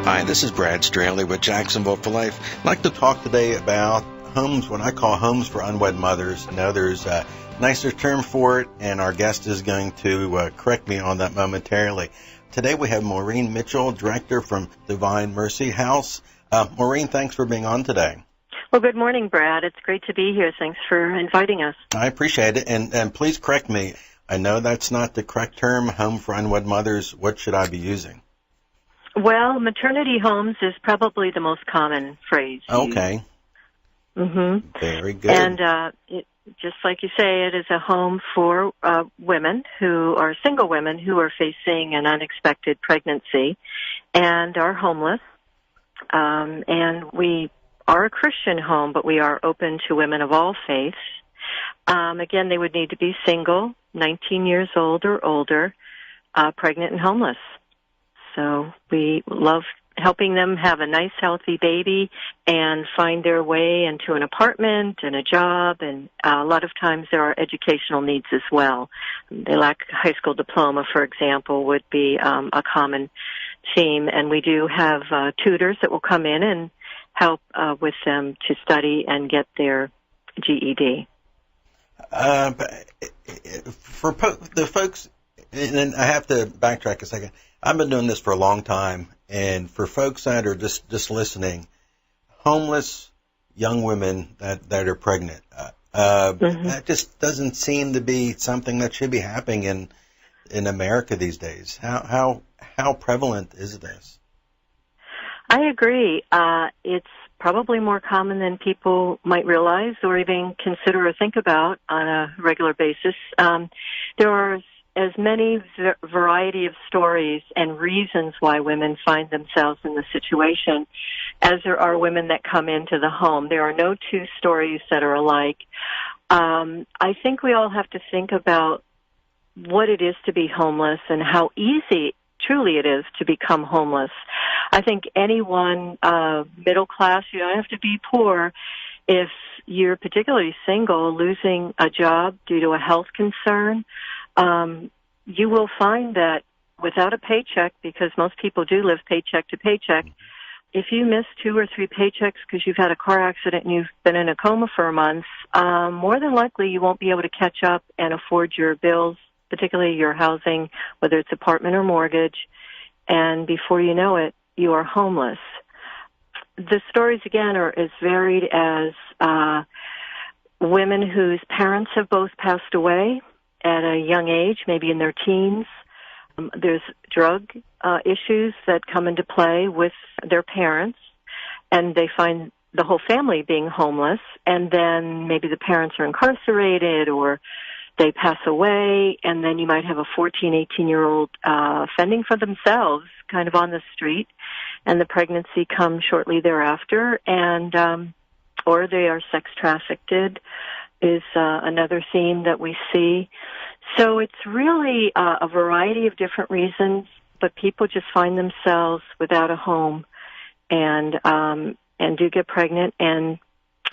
Hi, this is Brad Straley with Jacksonville for Life. I'd like to talk today about homes, what I call homes for unwed mothers. I know there's a nicer term for it, and our guest is going to correct me on that momentarily. Today we have Maureen Mitchell, director from Divine Mercy House. Maureen, thanks for being on today. Well, good morning, Brad. It's great to be here. Thanks for inviting us. I appreciate it, and please correct me. I know that's not the correct term, home for unwed mothers. What should I be using? Well, maternity homes is probably the most common phrase. Okay. Mm-hmm. Very good. And just like you say, it is a home for women who are single women who are facing an unexpected pregnancy and are homeless. And we are a Christian home, but we are open to women of all faiths. Again, they would need to be single, 19 years old or older, pregnant and homeless. So we love helping them have a nice, healthy baby and find their way into an apartment and a job. And a lot of times there are educational needs as well. They lack a high school diploma, for example, would be a common theme. And we do have tutors that will come in and help with them to study and get their GED. For the folks, and I have to backtrack a second. I've been doing this for a long time, and for folks that are just listening, homeless young women that are pregnant, that just doesn't seem to be something that should be happening in America these days. How prevalent is this? I agree. It's probably more common than people might realize or even consider or think about on a regular basis. There are as many variety of stories and reasons why women find themselves in the situation as there are women that come into the home. There are no two stories that are alike. I think we all have to think about what it is to be homeless and how easy truly it is to become homeless. I think anyone middle class, you don't have to be poor. If you're particularly single, losing a job due to a health concern, you will find that without a paycheck, because most people do live paycheck to paycheck, if you miss 2 or 3 paychecks because you've had a car accident and you've been in a coma for a month, more than likely you won't be able to catch up and afford your bills, particularly your housing, whether it's apartment or mortgage, and before you know it, you are homeless. The stories, again, are as varied as women whose parents have both passed away at a young age, maybe in their teens. There's drug issues that come into play with their parents, and they find the whole family being homeless, and then maybe the parents are incarcerated or they pass away, and then you might have a 14, 18-year-old fending for themselves kind of on the street, and the pregnancy comes shortly thereafter, and or they are sex trafficked is another theme that we see. So it's really a variety of different reasons, but people just find themselves without a home and do get pregnant, and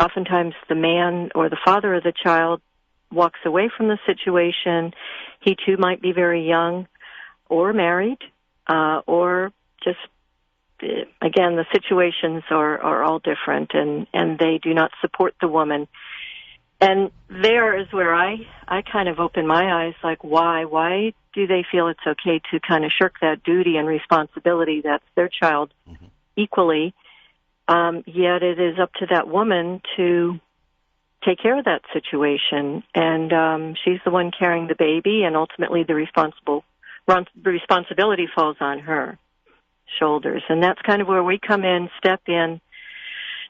oftentimes the man or the father of the child walks away from the situation. He too might be very young or married, or just, again, the situations are all different, and they do not support the woman. And there is where I kind of open my eyes, like, why? Why do they feel it's okay to kind of shirk that duty and responsibility that's their child equally, yet it is up to that woman to take care of that situation, and she's the one carrying the baby, and ultimately the responsibility falls on her shoulders. And that's kind of where we come in, step in,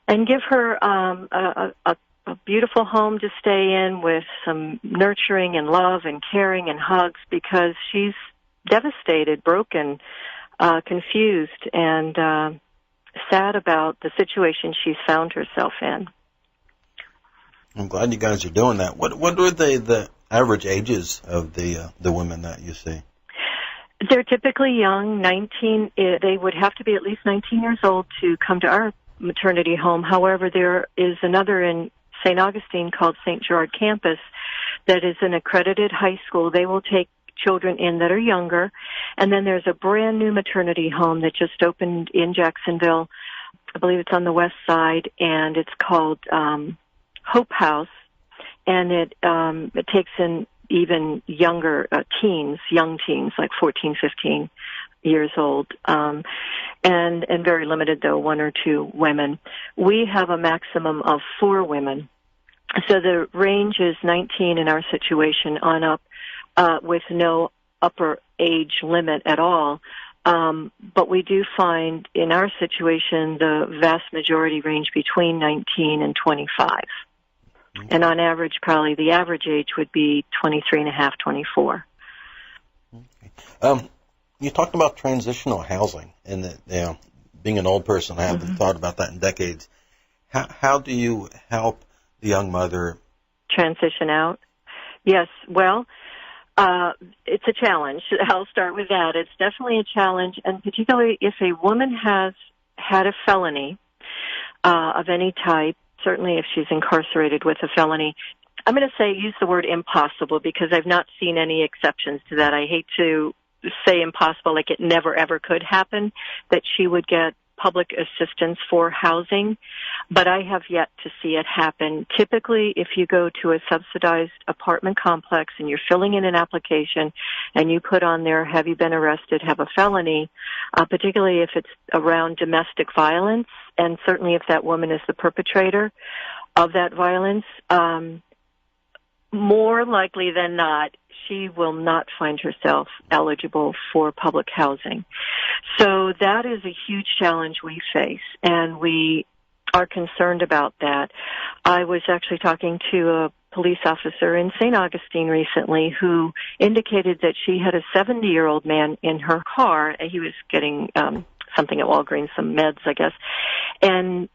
and give her a beautiful home to stay in with some nurturing and love and caring and hugs, because she's devastated, broken, confused, and sad about the situation she's found herself in. I'm glad you guys are doing that. What are the average ages of the women that you see? They're typically young, 19. They would have to be at least 19 years old to come to our maternity home. However, there is another in St. Augustine called St. Gerard Campus that is an accredited high school. They will take children in that are younger. And then there's a brand new maternity home that just opened in Jacksonville. I believe it's on the west side, and it's called Hope House. And it takes in even younger young teens, like 14, 15 years old, and very limited, though, 1 or 2 women. We have a maximum of 4 women. So the range is 19 in our situation on up, with no upper age limit at all. But we do find in our situation the vast majority range between 19 and 25. And on average, probably the average age would be 23 and a half, 24. Okay. You talked about transitional housing, and that, being an old person, I haven't thought about that in decades. How do you help the young mother transition out? Yes, well, it's a challenge. I'll start with that. It's definitely a challenge, and particularly if a woman has had a felony of any type, certainly if she's incarcerated with a felony. I'm going to use the word impossible because I've not seen any exceptions to that. I hate to say impossible like it never, ever could happen, that she would get public assistance for housing, but I have yet to see it happen. Typically, if you go to a subsidized apartment complex and you're filling in an application and you put on there, have you been arrested, have a felony, particularly if it's around domestic violence, and certainly if that woman is the perpetrator of that violence, more likely than not, she will not find herself eligible for public housing. So that is a huge challenge we face, and we are concerned about that. I was actually talking to a police officer in St. Augustine recently who indicated that she had a 70-year-old man in her car. He was getting something at Walgreens, some meds, I guess, and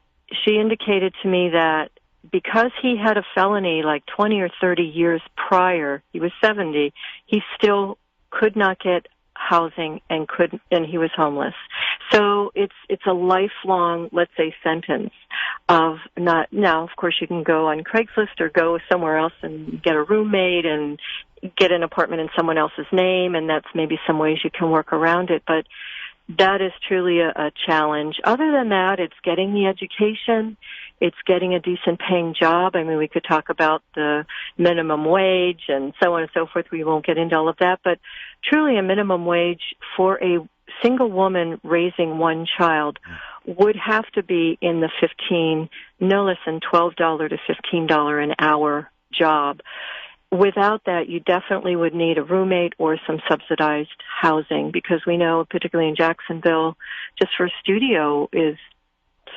she indicated to me that because he had a felony like 20 or 30 years prior, he was 70, he still could not get housing and he was homeless. So it's a lifelong, let's say, sentence of not. Now, of course, you can go on Craigslist or go somewhere else and get a roommate and get an apartment in someone else's name, and that's maybe some ways you can work around it, but that is truly a challenge. Other than that, it's getting the education, it's getting a decent paying job. I mean, we could talk about the minimum wage and so on and so forth. We won't get into all of that, but truly a minimum wage for a single woman raising one child would have to be in the no less than $12 to $15 an hour job. Without that, you definitely would need a roommate or some subsidized housing, because we know, particularly in Jacksonville, just for a studio is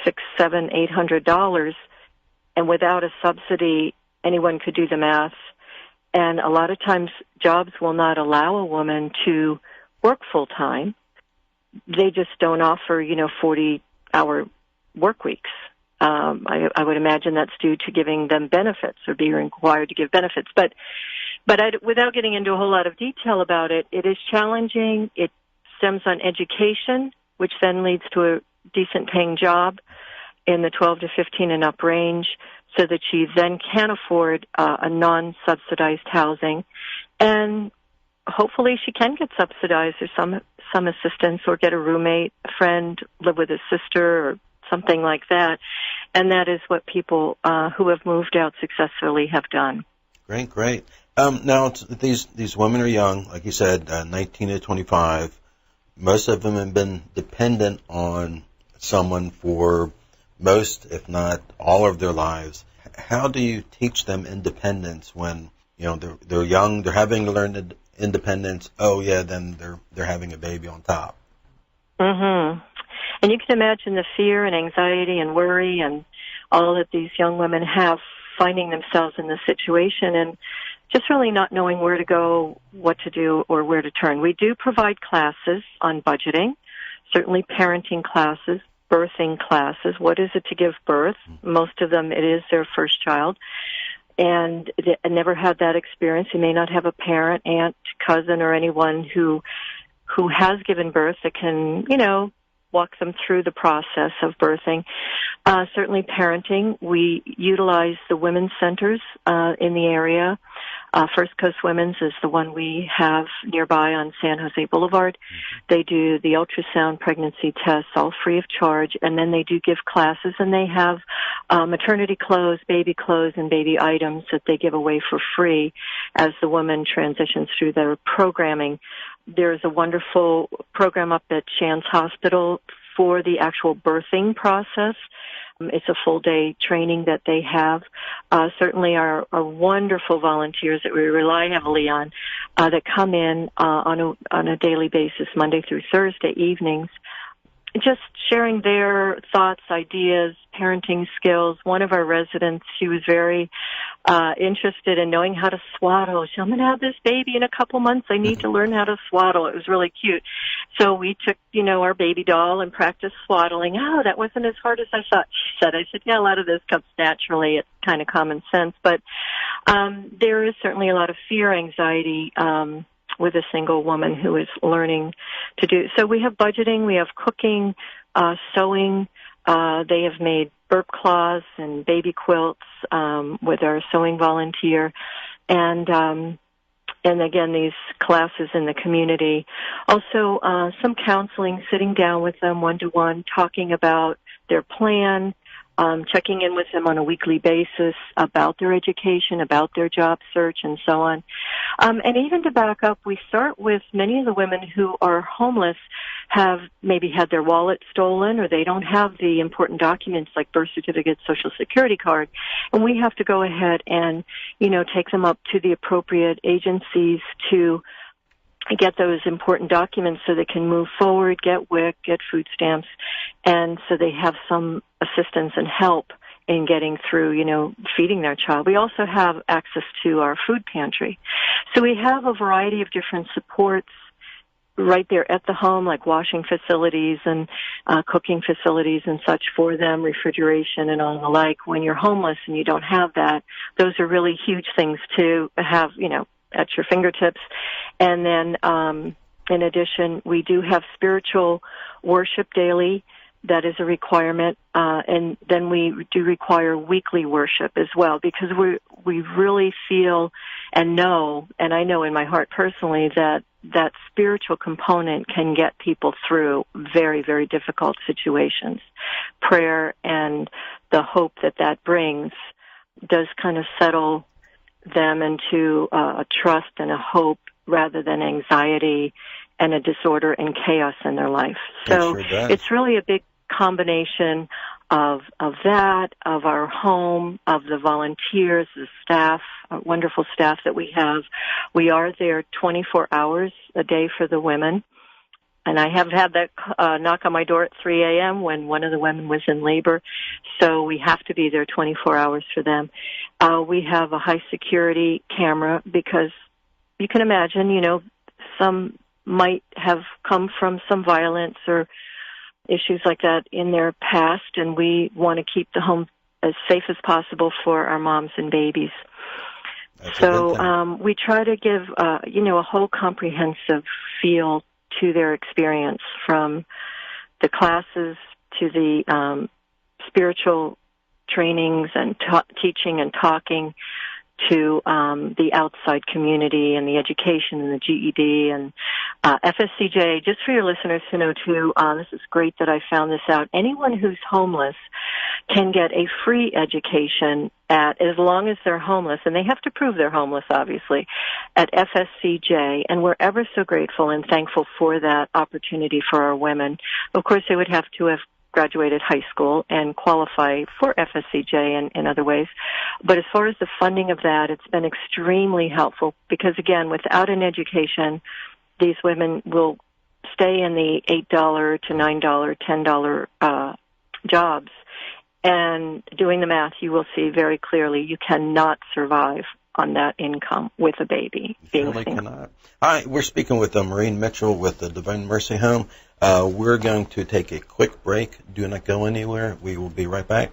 $600, $700, $800, and without a subsidy, anyone could do the math. And a lot of times, jobs will not allow a woman to work full time. They just don't offer, 40-hour work weeks. I would imagine that's due to giving them benefits or being required to give benefits. But without getting into a whole lot of detail about it, it is challenging. It stems on education, which then leads to a decent paying job in the 12 to 15 and up range, so that she then can afford a non-subsidized housing. And hopefully she can get subsidized or some assistance, or get a roommate, a friend, live with a sister, or something like that. And that is what people who have moved out successfully have done. Great. Now, these women are young, like you said, 19 to 25. Most of them have been dependent on someone for most, if not all, of their lives. How do you teach them independence when they're young, they're having to learn independence? Oh yeah, then they're having a baby on top. Mm-hmm. And you can imagine the fear and anxiety and worry and all that these young women have finding themselves in this situation, and just really not knowing where to go, what to do, or where to turn. We do provide classes on budgeting, certainly parenting classes, birthing classes. What is it to give birth? Most of them, it is their first child, and they never had that experience. They may not have a parent, aunt, cousin, or anyone who has given birth that can, walk them through the process of birthing. Certainly parenting. We utilize the women's centers in the area. First Coast Women's is the one we have nearby on San Jose Boulevard. They do the ultrasound pregnancy tests, all free of charge, and then they do give classes, and they have maternity clothes, and baby items that they give away for free as the woman transitions through their programming. There's a wonderful program up at Shands Hospital for the actual birthing process. It's a full-day training that they have. Certainly our wonderful volunteers that we rely heavily on that come in on a daily basis, Monday through Thursday evenings, just sharing their thoughts, ideas, parenting skills. One of our residents, she was very interested in knowing how to swaddle. I'm going to have this baby in a couple months. I need to learn how to swaddle. It was really cute. So we took, our baby doll and practiced swaddling. Oh, that wasn't as hard as I thought, she said. I said, yeah, a lot of this comes naturally. It's kind of common sense. But there is certainly a lot of fear, anxiety, with a single woman who is learning to do. So we have budgeting, we have cooking, sewing. They have made burp cloths and baby quilts with our sewing volunteer, and again, these classes in the community. Also, some counseling, sitting down with them one-to-one, talking about their plan, checking in with them on a weekly basis about their education, about their job search, and so on. And even to back up, we start with many of the women who are homeless have maybe had their wallet stolen, or they don't have the important documents like birth certificate, social security card. And we have to go ahead and, take them up to the appropriate agencies to get those important documents so they can move forward, get WIC, get food stamps, and so they have some assistance and help in getting through, feeding their child. We also have access to our food pantry. So we have a variety of different supports right there at the home, like washing facilities and cooking facilities and such for them, refrigeration and all the like. When you're homeless and you don't have that, those are really huge things to have, at your fingertips. And then, in addition, we do have spiritual worship daily. That is a requirement. And then we do require weekly worship as well, because we really feel and know, and I know in my heart personally, that spiritual component can get people through very, very difficult situations. Prayer and the hope that brings does kind of settle them into a trust and a hope rather than anxiety and a disorder and chaos in their life. So it's really a big combination of that, of our home, of the volunteers, the staff, wonderful staff that we have. We are there 24 hours a day for the women. And I have had that knock on my door at 3 a.m. when one of the women was in labor. So we have to be there 24 hours for them. We have a high security camera because you can imagine, some might have come from some violence or issues like that in their past, and we want to keep the home as safe as possible for our moms and babies. So we try to give, a whole comprehensive feel to their experience, from the classes to the spiritual trainings and teaching and talking, to the outside community and the education and the GED and FSCJ. Just for your listeners to know, too, this is great that I found this out. Anyone who's homeless can get a free education as long as they're homeless, and they have to prove they're homeless, obviously, at FSCJ, and we're ever so grateful and thankful for that opportunity for our women. Of course, they would have to have graduated high school and qualify for FSCJ in other ways. But as far as the funding of that, it's been extremely helpful because, again, without an education, these women will stay in the $8 to $9, $10 jobs. And doing the math, you will see very clearly you cannot survive on that income with a baby being single. Cannot. Hi, we're speaking with Maureen Mitchell with the Divine Mercy Home. We're going to take a quick break. Do not go anywhere. We will be right back.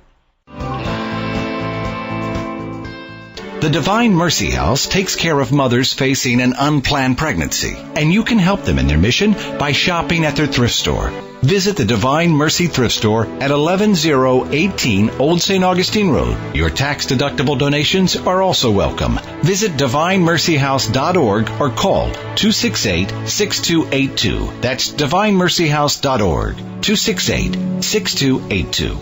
The Divine Mercy House takes care of mothers facing an unplanned pregnancy, and you can help them in their mission by shopping at their thrift store. Visit the Divine Mercy Thrift Store at 11018 Old St. Augustine Road. Your tax-deductible donations are also welcome. Visit divinemercyhouse.org or call 268-6282. That's divinemercyhouse.org, 268-6282.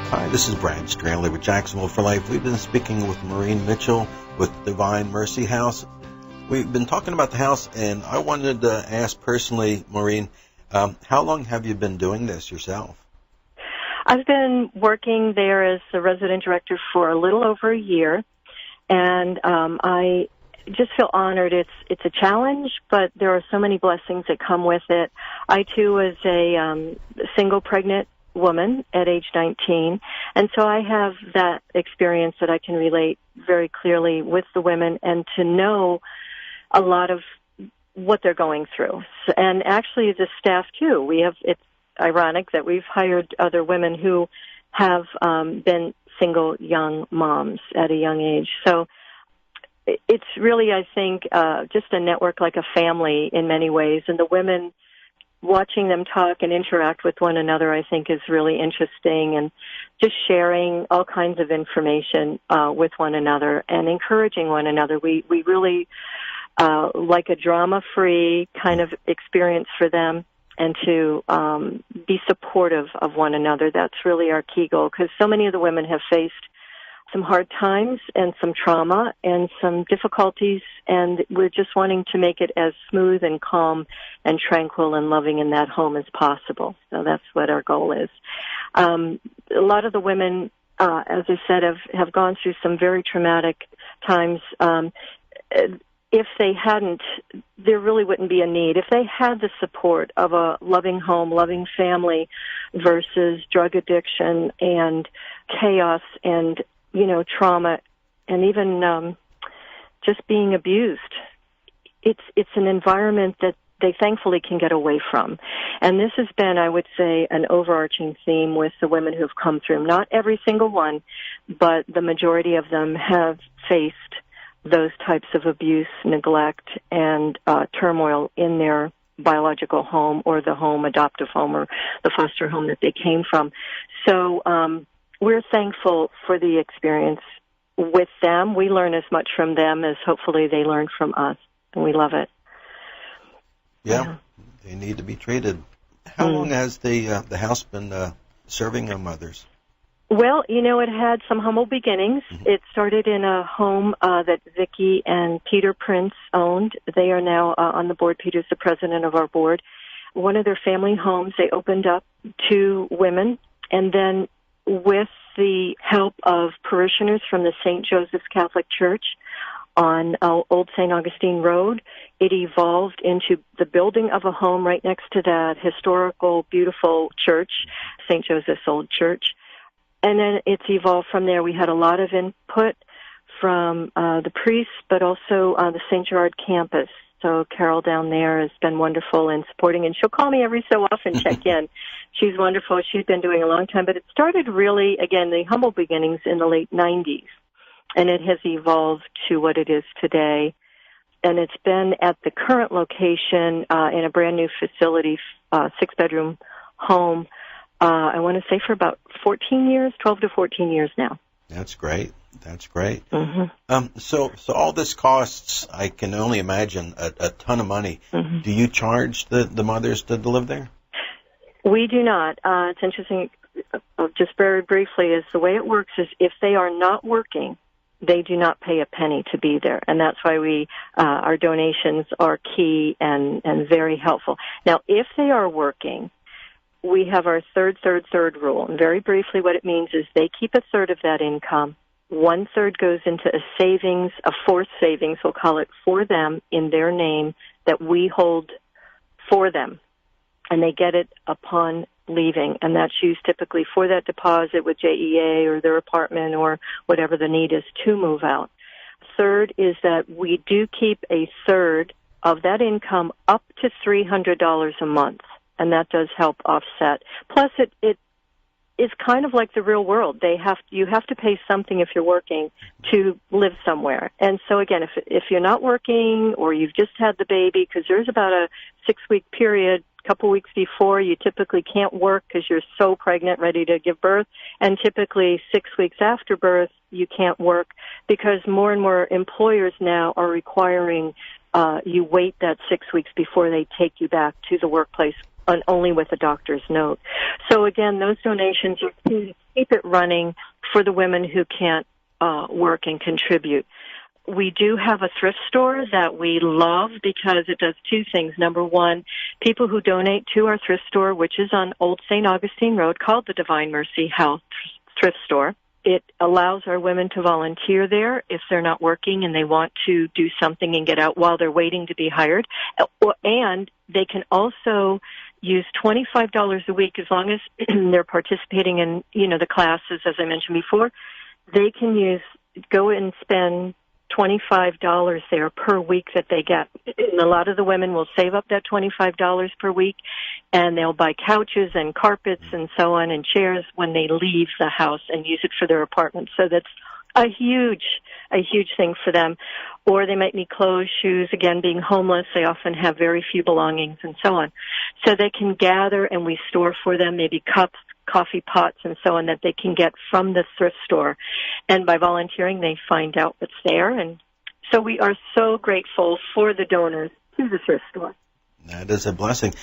Hi, this is Brad Stranley with Jacksonville for Life. We've been speaking with Maureen Mitchell with Divine Mercy House. We've been talking about the house, and I wanted to ask personally, Maureen, how long have you been doing this yourself? I've been working there as the resident director for a little over a year, and I just feel honored. It's a challenge, but there are so many blessings that come with it. I, too, was a single pregnant woman at age 19, and so I have that experience that I can relate very clearly with the women and to know a lot of what they're going through. And actually the staff too. It's ironic that we've hired other women who have been single young moms at a young age. So it's really, I think, just a network like a family in many ways, and the women, watching them talk and interact with one another, I think, is really interesting, and just sharing all kinds of information with one another and encouraging one another. We really like a drama-free kind of experience for them, and to be supportive of one another. That's really our key goal, because so many of the women have faced some hard times and some trauma and some difficulties, and we're just wanting to make it as smooth and calm and tranquil and loving in that home as possible. So that's what our goal is. A lot of the women, as I said, have gone through some very traumatic times. If they hadn't, there really wouldn't be a need. If they had the support of a loving home, loving family versus drug addiction and chaos and, trauma and even just being abused, it's an environment that they thankfully can get away from. And this has been, I would say, an overarching theme with the women who have come through. Not every single one, but the majority of them have faced those types of abuse, neglect, and turmoil in their biological home or the home, adoptive home, or the foster home that they came from. So we're thankful for the experience with them. We learn as much from them as hopefully they learn from us, and we love it. Yeah, they need to be treated. How long has the house been serving mothers? Well, it had some humble beginnings. Mm-hmm. It started in a home that Vicki and Peter Prince owned. They are now on the board. Peter's the president of our board. One of their family homes, they opened up to women, and then with the help of parishioners from the St. Joseph's Catholic Church on Old St. Augustine Road, it evolved into the building of a home right next to that historical, beautiful church, St. Joseph's Old Church. And then it's evolved from there. We had a lot of input from the priests, but also the St. Gerard campus. So Carol down there has been wonderful in supporting, and she'll call me every so often, check in. She's wonderful. She's been doing a long time, but it started really, again, the humble beginnings in the late 90s, and it has evolved to what it is today. And it's been at the current location in a brand new facility, 6-bedroom home, I want to say for about 14 years, 12 to 14 years now. That's great. That's great. Mm-hmm. So all this costs, I can only imagine, a ton of money. Mm-hmm. Do you charge the mothers to live there? We do not. It's interesting, just very briefly, is the way it works is if they are not working, they do not pay a penny to be there. And that's why our donations are key and very helpful. Now, if they are working, we have our third rule. And very briefly, what it means is they keep a third of that income. 1/3 goes into a savings, a forced savings, we'll call it, for them in their name that we hold for them. And they get it upon leaving. And that's used typically for that deposit with JEA or their apartment or whatever the need is to move out. Third is that we do keep a third of that income up to $300 a month. And that does help offset. Plus, it is kind of like the real world. You have to pay something if you're working to live somewhere. And so again, if you're not working or you've just had the baby, because there's about a 6-week period, a couple weeks before, you typically can't work because you're so pregnant, ready to give birth. And typically 6 weeks after birth, you can't work because more and more employers now are requiring you wait that 6 weeks before they take you back to the workplace, and only with a doctor's note. So again, those donations are to keep it running for the women who can't work and contribute. We do have a thrift store that we love because it does two things. Number one, people who donate to our thrift store, which is on Old St. Augustine Road, called the Divine Mercy House Thrift Store. It allows our women to volunteer there if they're not working and they want to do something and get out while they're waiting to be hired. And they can also use $25 a week as long as they're participating in, the classes, as I mentioned before. They can go and spend $25 there per week that they get. And a lot of the women will save up that $25 per week, and they'll buy couches and carpets and so on and chairs when they leave the house and use it for their apartment. So that's a huge thing for them. Or they might need clothes, shoes. Again, being homeless, they often have very few belongings and so on. So they can gather, and we store for them maybe cups, coffee pots, and so on that they can get from the thrift store. And by volunteering, they find out what's there. And so we are so grateful for the donors to the thrift store. That is a blessing.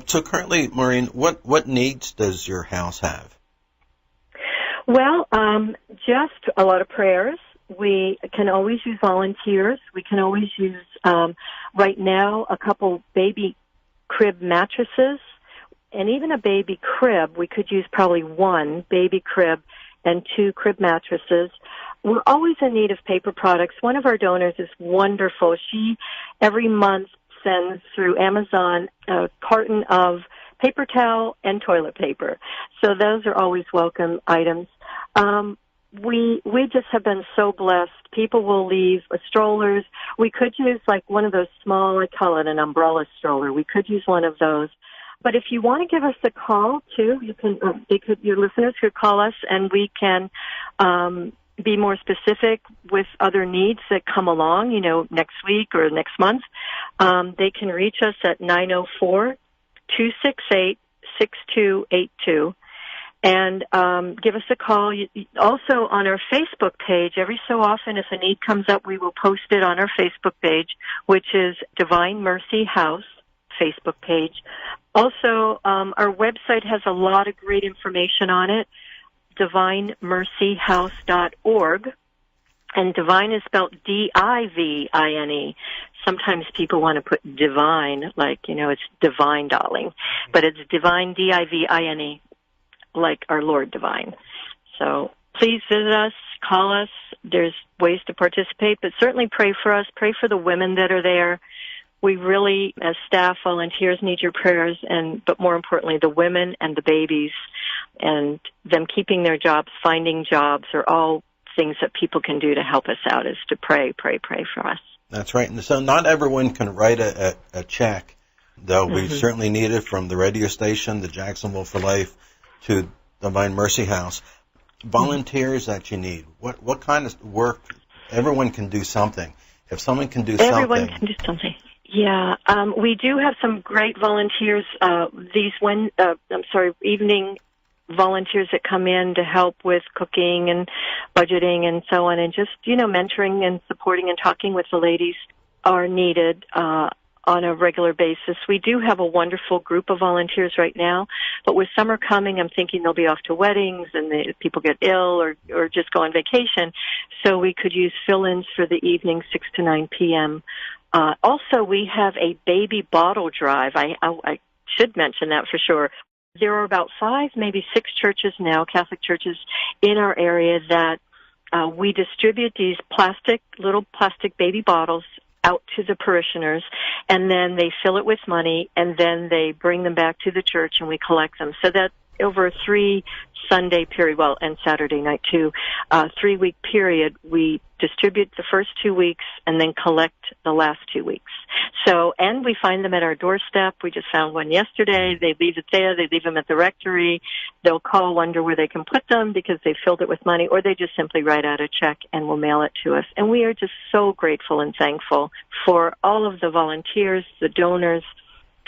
So currently, Maureen, what needs does your house have? Well, just a lot of prayers. We can always use volunteers. We can always use, right now, a couple baby crib mattresses. And even a baby crib, we could use probably one baby crib and 2 crib mattresses. We're always in need of paper products. One of our donors is wonderful. She, every month, sends through Amazon a carton of paper towel and toilet paper. So those are always welcome items. We just have been so blessed. People will leave strollers. We could use like one of those small, I call it an umbrella stroller. We could use one of those. But if you want to give us a call too, you can. Your listeners could call us, and we can be more specific with other needs that come along. Next week or next month, they can reach us at 904-268-6282, and give us a call. Also on our Facebook page, every so often, if a need comes up, we will post it on our Facebook page, which is Divine Mercy House Facebook page. Also, our website has a lot of great information on it, divinemercyhouse.org. And divine is spelled D-I-V-I-N-E. Sometimes people want to put divine, like, it's divine, darling. But it's divine, D-I-V-I-N-E, like our Lord divine. So please visit us, call us. There's ways to participate, but certainly pray for us. Pray for the women that are there. We really, as staff, volunteers, need your prayers, but more importantly, the women and the babies and them keeping their jobs, finding jobs, are all things that people can do to help us out, is to pray for us. That's right. And so not everyone can write a check, though we certainly need it, from the radio station, the Jacksonville for Life, to Divine Mercy House. Volunteers that you need, what kind of work? Everyone can do something. If someone can do something. Everyone can do something. Yeah, we do have some great volunteers. Evening volunteers that come in to help with cooking and budgeting and so on, and just mentoring and supporting and talking with the ladies are needed on a regular basis. We do have a wonderful group of volunteers right now, but with summer coming, I'm thinking they'll be off to weddings and people get ill or just go on vacation. So we could use fill-ins for the evening, 6 to 9 p.m. Also, we have a baby bottle drive. I should mention that for sure. There are about 5, maybe 6 churches now, Catholic churches, in our area that we distribute these little plastic baby bottles out to the parishioners, and then they fill it with money, and then they bring them back to the church, and we collect them. So that over a 3 Sunday period, well, and Saturday night too, 3-week period, we distribute the first 2 weeks and then collect the last 2 weeks. So, and we find them at our doorstep. We just found one yesterday. They leave it there. They leave them at the rectory. They'll call, wonder where they can put them because they filled it with money, or they just simply write out a check and will mail it to us. And we are just so grateful and thankful for all of the volunteers, the donors,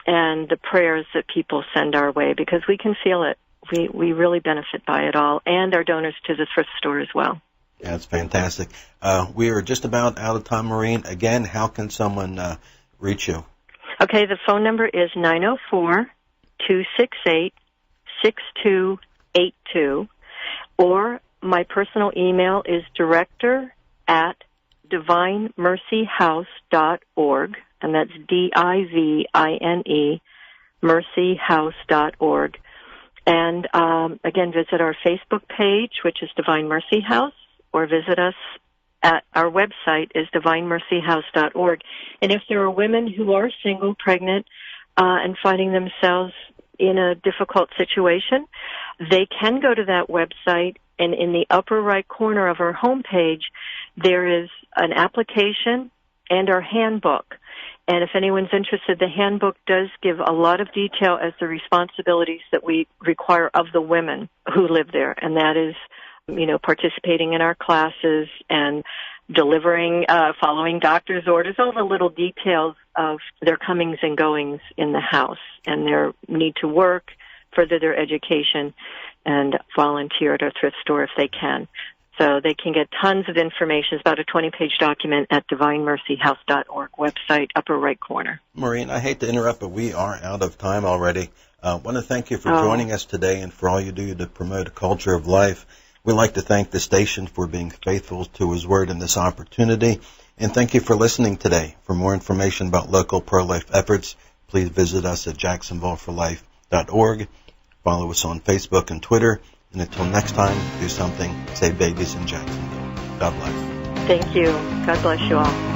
and the prayers that people send our way, because we can feel it. We really benefit by it all, and our donors to the thrift store as well. Yeah, that's fantastic. We are just about out of time, Maureen. Again, how can someone reach you? Okay, the phone number is 904-268-6282, or my personal email is director@divinemercyhouse.org, and that's DIVINE, mercyhouse.org. And again, visit our Facebook page, which is Divine Mercy House, or visit us at our website is divinemercyhouse.org. And if there are women who are single, pregnant, and finding themselves in a difficult situation, they can go to that website, and in the upper right corner of our homepage, there is an application and our handbook. And if anyone's interested, the handbook does give a lot of detail as the responsibilities that we require of the women who live there. And that is, participating in our classes and delivering, following doctor's orders, all the little details of their comings and goings in the house and their need to work, further their education, and volunteer at our thrift store if they can. So they can get tons of information. It's about a 20-page document at divinemercyhouse.org website, upper right corner. Maureen, I hate to interrupt, but we are out of time already. I want to thank you for joining us today and for all you do to promote a culture of life. We'd like to thank the station for being faithful to His Word in this opportunity. And thank you for listening today. For more information about local pro-life efforts, please visit us at jacksonvilleforlife.org. Follow us on Facebook and Twitter. And until next time, do something. Save babies in Jacksonville. God bless. Thank you. God bless you all.